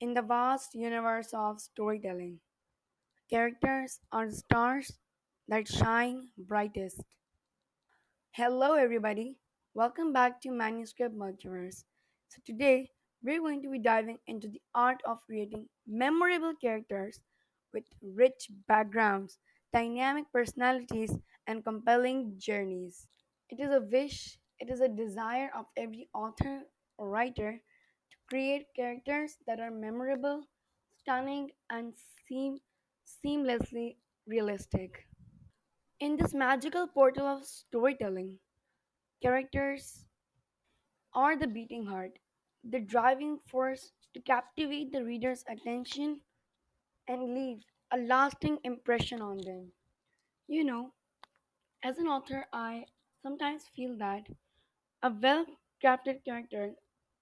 In the vast universe of storytelling, characters are the stars that shine brightest. Hello, everybody. Welcome back to Manuscript Multiverse. So, today we're going to be diving into the art of creating memorable characters with rich backgrounds, dynamic personalities, and compelling journeys. It is a wish, it is a desire of every author or writer to create characters that are memorable, stunning, and seamlessly realistic. In this magical portal of storytelling, characters are the beating heart, the driving force to captivate the reader's attention and leave a lasting impression on them. You know, as an author, I sometimes feel that a well crafted character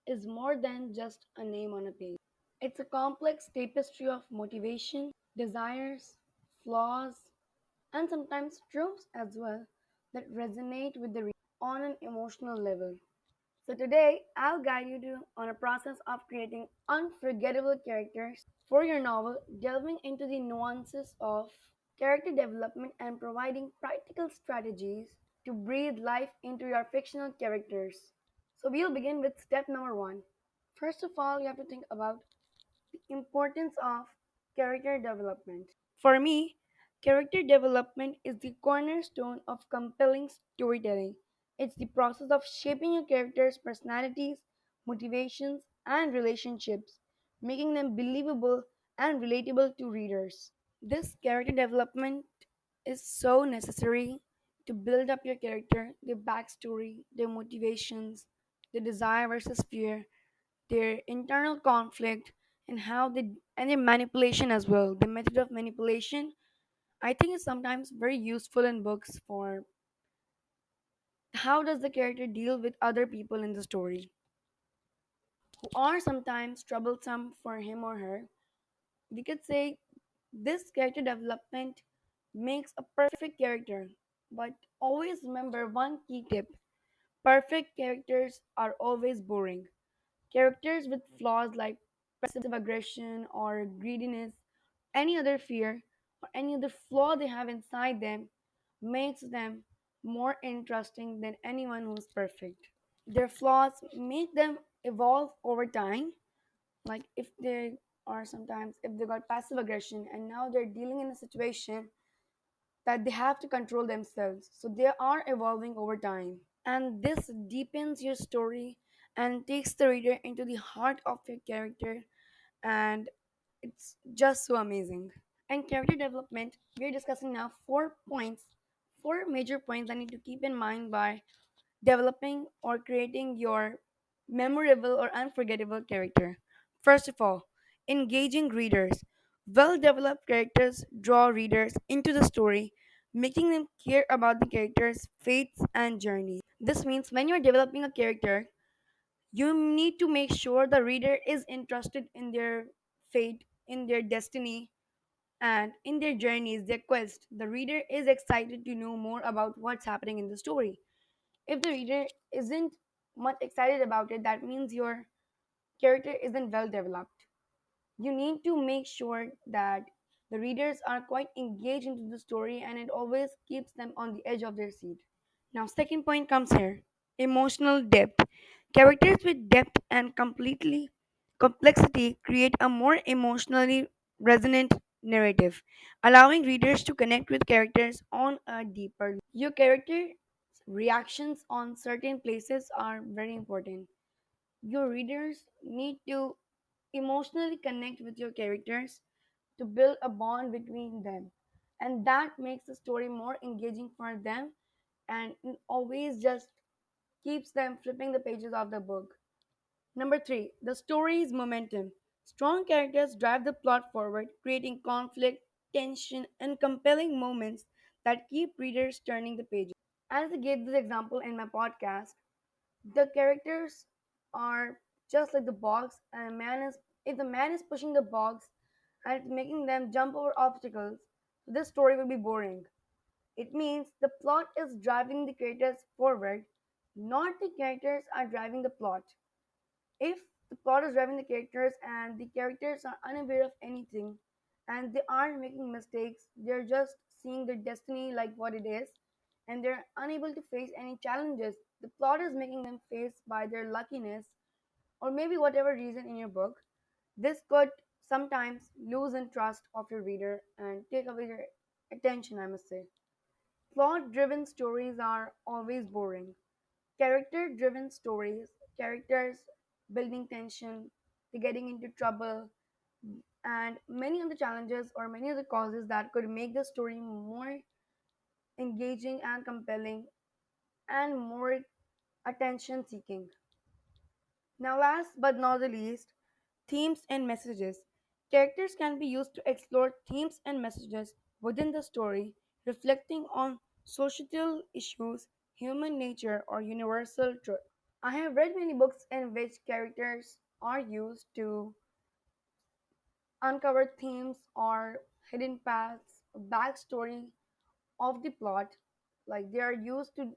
is more than just a name on a page. It's a complex tapestry of motivation, desires, flaws, and sometimes tropes as well that resonate with the reader on an emotional level. So today, I'll guide you on a process of creating unforgettable characters for your novel, delving into the nuances of character development and providing practical strategies to breathe life into your fictional characters. So we'll begin with step number 1. First of all, you have to think about the importance of character development. For me, character development is the cornerstone of compelling storytelling. It's the process of shaping your characters' personalities, motivations, and relationships, making them believable and relatable to readers. This character development is so necessary to build up your character, their backstory, their motivations, their desire versus fear, their internal conflict, and how they and their manipulation as well. The method of manipulation, I think, is sometimes very useful in books for how does the character deal with other people in the story who are sometimes troublesome for him or her. We could say this character development makes a perfect character, but always remember one key tip: perfect characters are always boring. Characters with flaws like passive aggression or greediness, any other fear, or any other flaw they have inside them makes them more interesting than anyone who's perfect. Their flaws make them evolve over time. Like if they are sometimes, if they got passive aggression and now they're dealing in a situation that they have to control themselves. So they are evolving over time. And this deepens your story and takes the reader into the heart of your character, and it's just so amazing. And character development, we're discussing now 4 points, 4 major points I need to keep in mind by developing or creating your memorable or unforgettable character. First of all, engaging readers. Well developed characters draw readers into the story, making them care about the character's fates and journeys. This means when you're developing a character, you need to make sure the reader is interested in their fate, in their destiny, and in their journeys, their quest. The reader is excited to know more about what's happening in the story. If the reader isn't much excited about it, that means your character isn't well developed. You need to make sure that the readers are quite engaged into the story and it always keeps them on the edge of their seat. Now, second point comes here: emotional depth. Characters with depth and completely complexity create a more emotionally resonant narrative, allowing readers to connect with characters on a deeper level. Your character reactions on certain places are very important. Your readers need to emotionally connect with your characters to build a bond between them. And that makes the story more engaging for them and it always just keeps them flipping the pages of the book. Number three, the story's momentum. Strong characters drive the plot forward, creating conflict, tension, and compelling moments that keep readers turning the pages. As I gave this example in my podcast, the characters are just like the box, and a man is if the man is pushing the box and it's making them jump over obstacles, this story will be boring. It means the plot is driving the characters forward, not the characters are driving the plot. If The plot is driving the characters, and the characters are unaware of anything, and they aren't making mistakes. They're just seeing their destiny like what it is, and they're unable to face any challenges. The plot is making them face by their luckiness, or maybe whatever reason in your book. This could sometimes loosen trust of your reader and take away your attention, I must say. Plot driven stories are always boring. Character driven stories, characters building tension, they getting into trouble, and many of the challenges or many of the causes that could make the story more engaging and compelling and more attention seeking. Now, last but not the least, themes and messages. Characters can be used to explore themes and messages within the story, reflecting on societal issues, human nature, or universal truth. I have read many books in which characters are used to uncover themes or hidden paths, backstory of the plot. Like they are used to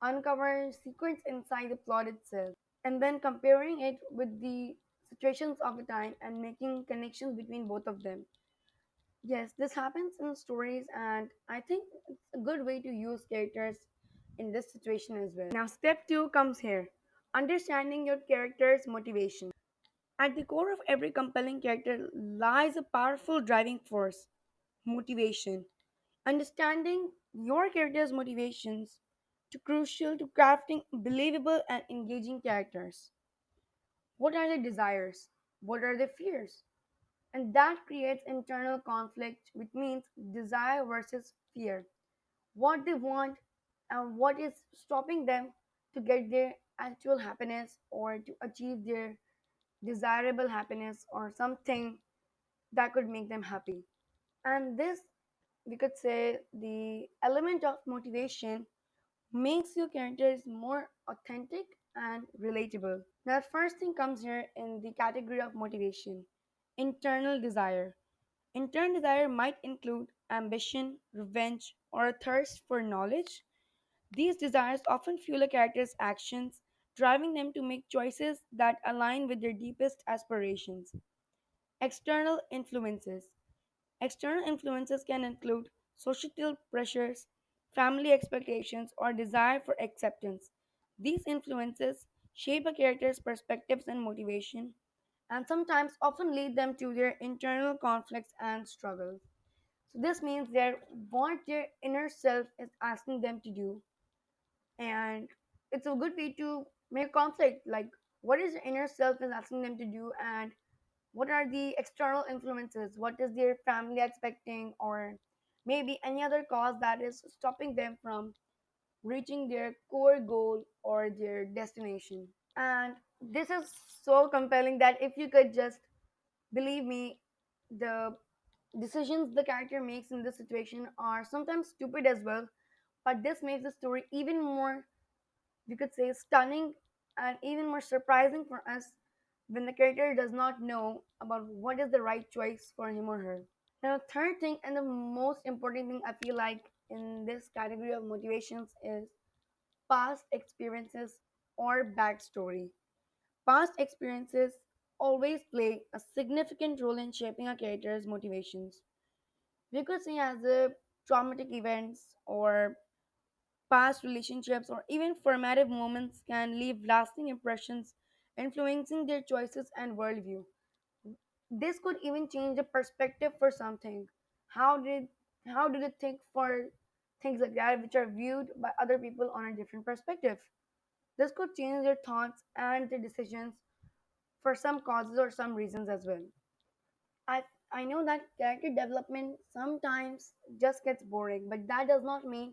uncover secrets inside the plot itself, and then comparing it with the situations of the time and making connections between both of them. Yes, this happens in stories, and I think it's a good way to use characters in this situation as well. Now, step two comes here, understanding your character's motivation. At the core of every compelling character lies a powerful driving force, motivation. Understanding your character's motivations to crucial to crafting believable and engaging characters. What are their desires? What are their fears? And that creates internal conflict, which means desire versus fear. What they want and what is stopping them to get their actual happiness or to achieve their desirable happiness or something that could make them happy. And this, we could say, the element of motivation makes your characters more authentic and relatable. Now, first thing comes here in the category of motivation, internal desire. Internal desire might include ambition, revenge, or a thirst for knowledge. These desires often fuel a character's actions, driving them to make choices that align with their deepest aspirations. External influences. External influences can include societal pressures, family expectations, or desire for acceptance. These influences shape a character's perspectives and motivation, and sometimes often lead them to their internal conflicts and struggles. So this means that what their inner self is asking them to do, and it's a good way to make conflict. Like what is the inner self is asking them to do, and what are the external influences? What is their family expecting, or maybe any other cause that is stopping them from reaching their core goal or their destination? And this is so compelling that if you could just believe me, the decisions the character makes in this situation are sometimes stupid as well, but this makes the story even more, you could say, stunning and even more surprising for us when the character does not know about what is the right choice for him or her. Now, third thing and the most important thing I feel like in this category of motivations is past experiences or backstory. Past experiences always play a significant role in shaping a character's motivations. We could say as a traumatic events or past relationships or even formative moments can leave lasting impressions, influencing their choices and worldview. This could even change the perspective for something. How did how do they think for things like that which are viewed by other people on a different perspective? This could change their thoughts and their decisions for some causes or some reasons as well. I I know that character development sometimes just gets boring, but that does not mean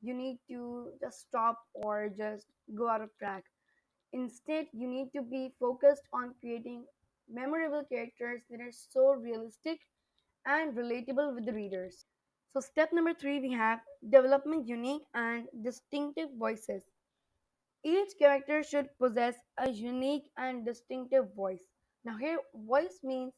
you need to just stop or just go out of track. Instead, you need to be focused on creating memorable characters that are so realistic and relatable with the readers. So, step number three, we have development unique and distinctive voices. Each character should possess a unique and distinctive voice. Now, here, voice means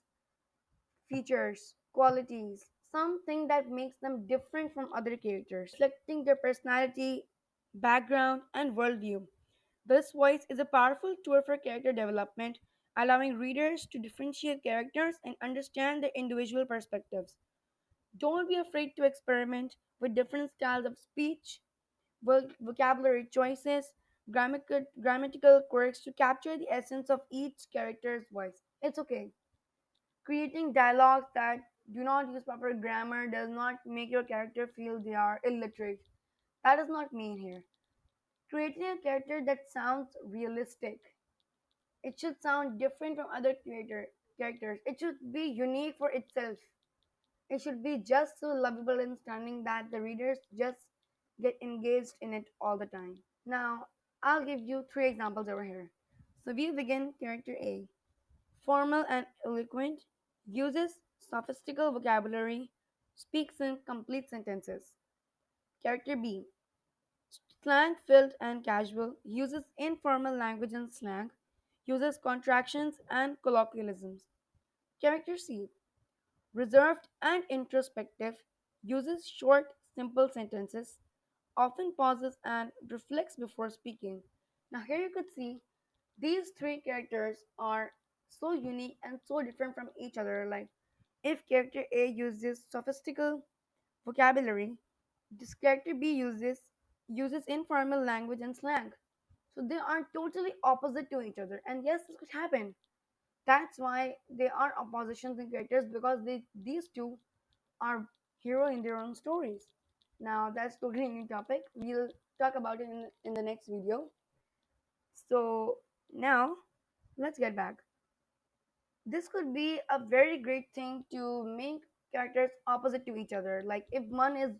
features, qualities, something that makes them different from other characters, reflecting their personality, background, and worldview. This voice is a powerful tool for character development allowing readers to differentiate characters and understand their individual perspectives. Don't be afraid to experiment with different styles of speech, vocabulary choices, grammatical quirks to capture the essence of each character's voice. It's okay. Creating dialogues that do not use proper grammar does not make your character feel they are illiterate. That does not mean here. Creating a character that sounds realistic. It should sound different from other characters. It should be unique for itself. It should be just so lovable and stunning that the readers just get engaged in it all the time. Now, I'll give you three examples over here. So we begin character A. Formal and eloquent, uses sophistical vocabulary, speaks in complete sentences. Character B. Slang filled and casual, uses informal language and slang, uses contractions and colloquialisms. Character C. Reserved and introspective, uses short, simple sentences, often pauses and reflects before speaking. Now, here you could see these three characters are so unique and so different from each other. Like, if character A uses sophistical vocabulary, this character B uses informal language and slang. So they are totally opposite to each other. And yes, this could happen. That's why they are oppositions in characters because these two are hero in their own stories. Now that's totally new topic. We'll talk about it in the next video. So now let's get back. This could be a very great thing to make characters opposite to each other. Like if one is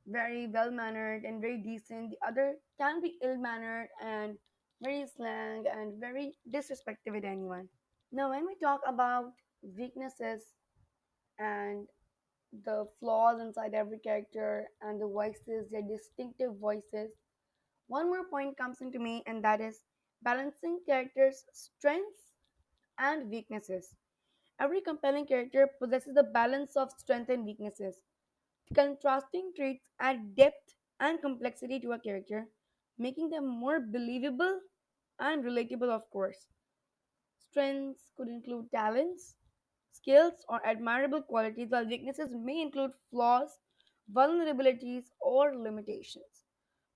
very well mannered and very decent, the other can be ill mannered and very slang and very disrespectful with anyone. Now, when we talk about weaknesses and the flaws inside every character and the voices, their distinctive voices, one more point comes into me, and that is balancing characters' strengths and weaknesses. Every compelling character possesses a balance of strength and weaknesses. Contrasting traits add depth and complexity to a character, making them more believable and relatable, of course. Strengths could include talents, skills, or admirable qualities, while weaknesses may include flaws, vulnerabilities, or limitations.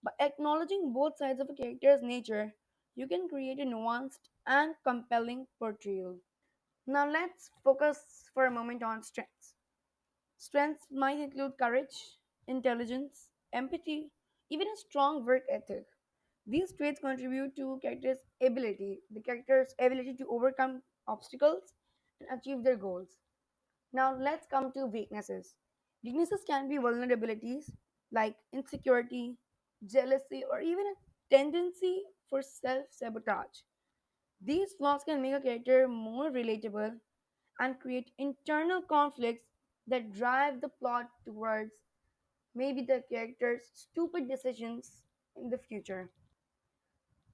By acknowledging both sides of a character's nature, you can create a nuanced and compelling portrayal. Now, let's focus for a moment on strengths. Strengths might include courage, intelligence, empathy, even a strong work ethic. These traits contribute to the character's ability to overcome obstacles and achieve their goals. Now let's come to weaknesses. Weaknesses can be vulnerabilities like insecurity, jealousy, or even a tendency for self-sabotage. These flaws can make a character more relatable and create internal conflicts that drive the plot towards maybe the character's stupid decisions in the future.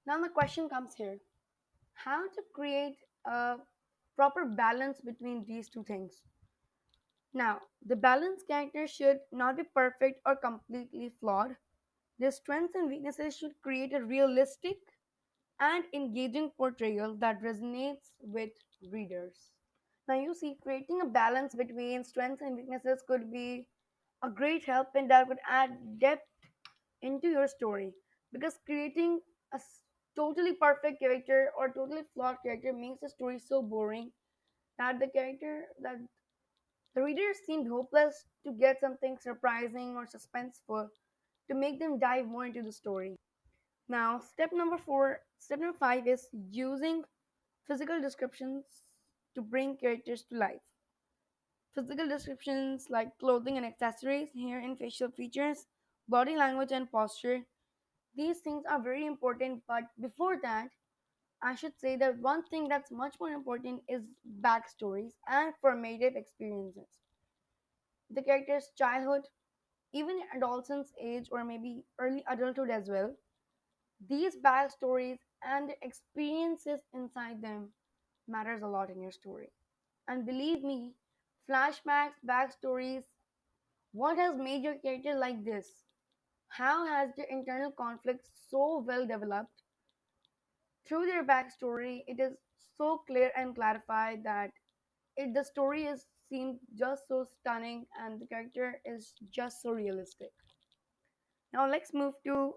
Now the question comes here: how to create a proper balance between these two things? Now, the balanced character should not be perfect or completely flawed. Their strengths and weaknesses should create a realistic and engaging portrayal that resonates with readers. Now, you see, creating a balance between strengths and weaknesses could be a great help, and that would add depth into your story, because creating totally perfect character or totally flawed character makes the story so boring that that the reader seemed hopeless to get something surprising or suspenseful to make them dive more into the story. Now, step number 5 is using physical descriptions to bring characters to life. Physical descriptions like clothing and accessories, hair and facial features, body language and posture, these things are very important. But before that, I should say that one thing that's much more important is backstories and formative experiences. The character's childhood, even adolescence age, or maybe early adulthood as well. These backstories and the experiences inside them matters a lot in your story. And believe me, flashbacks, backstories, what has made your character like this? How has their internal conflict so well developed? Through their backstory, it is so clear and clarified that the story is seemed just so stunning and the character is just so realistic. Now let's move to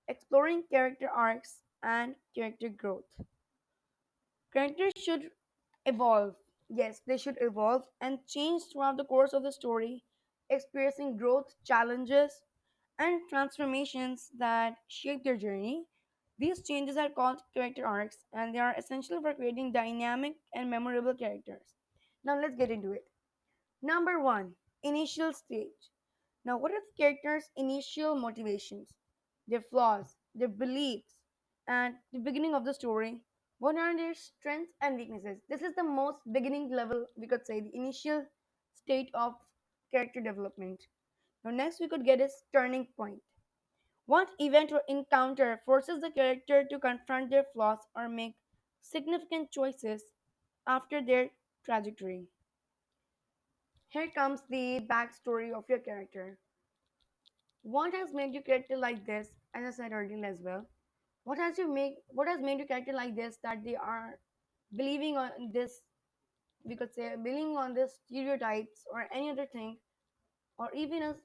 exploring character arcs and character growth. Characters should evolve. Yes, they should evolve and change throughout the course of the story, experiencing growth, challenges, and transformations that shape their journey. These changes are called character arcs and they are essential for creating dynamic and memorable characters. Now let's get into it. Number one, initial stage. Now, what are the characters' initial motivations, their flaws, their beliefs, and the beginning of the story? What are their strengths and weaknesses? This is the most beginning level, we could say, the initial state of character development. Now, next, we could get is turning point. What event or encounter forces the character to confront their flaws or make significant choices after their trajectory? Here comes the backstory of your character. What has made your character like this? As I said earlier as well. What has made your character like this that they are believing on this, we could say believing on this stereotypes or any other thing, or even as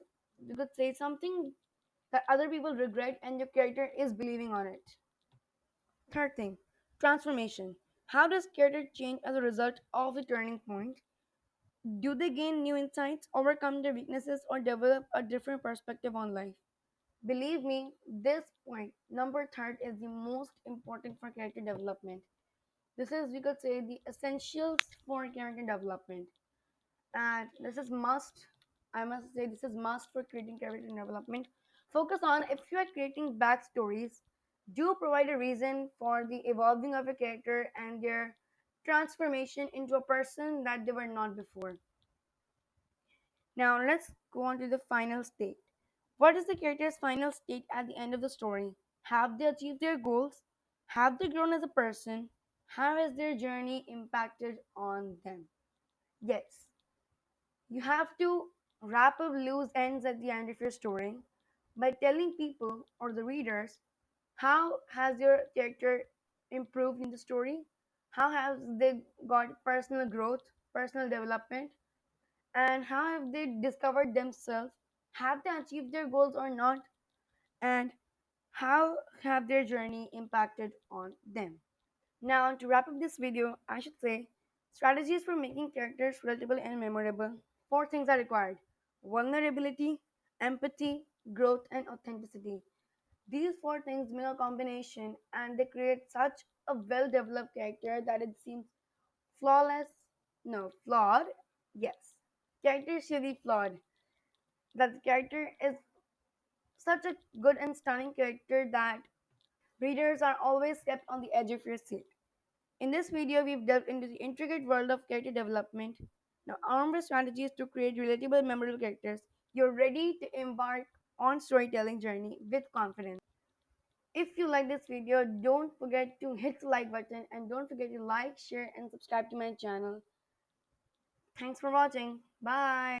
we could say something that other people regret and your character is believing on it. Third thing, transformation. How does character change as a result of the turning point? Do they gain new insights, overcome their weaknesses, or develop a different perspective on life? Believe me, this point, number third, is the most important for character development. This is, we could say, the essentials for character development. And this is must, I must say, this is must for creating character development. Focus on if you are creating backstories, do provide a reason for the evolving of a character and their transformation into a person that they were not before. Now let's go on to the final state. What is the character's final state at the end of the story? Have they achieved their goals? Have they grown as a person? How has their journey impacted on them? Yes, you have to wrap up loose ends at the end of your story by telling people or the readers how has your character improved in the story? How have they got personal growth, personal development? And how have they discovered themselves? Have they achieved their goals or not? And how have their journey impacted on them? Now, to wrap up this video, I should say strategies for making characters relatable and memorable. Four things are required: vulnerability, empathy, growth, and authenticity. These four things make a combination and they create such a well developed character that it seems flawless. No, flawed. Yes. Character should be flawed. That the character is such a good and stunning character that readers are always kept on the edge of your seat. In this video, we've delved into the intricate world of character development. Now, armed with strategies to create relatable, memorable characters, you're ready to embark on storytelling journey with confidence. If you like this video, don't forget to hit the like button and don't forget to like, share, and subscribe to my channel. Thanks for watching. Bye.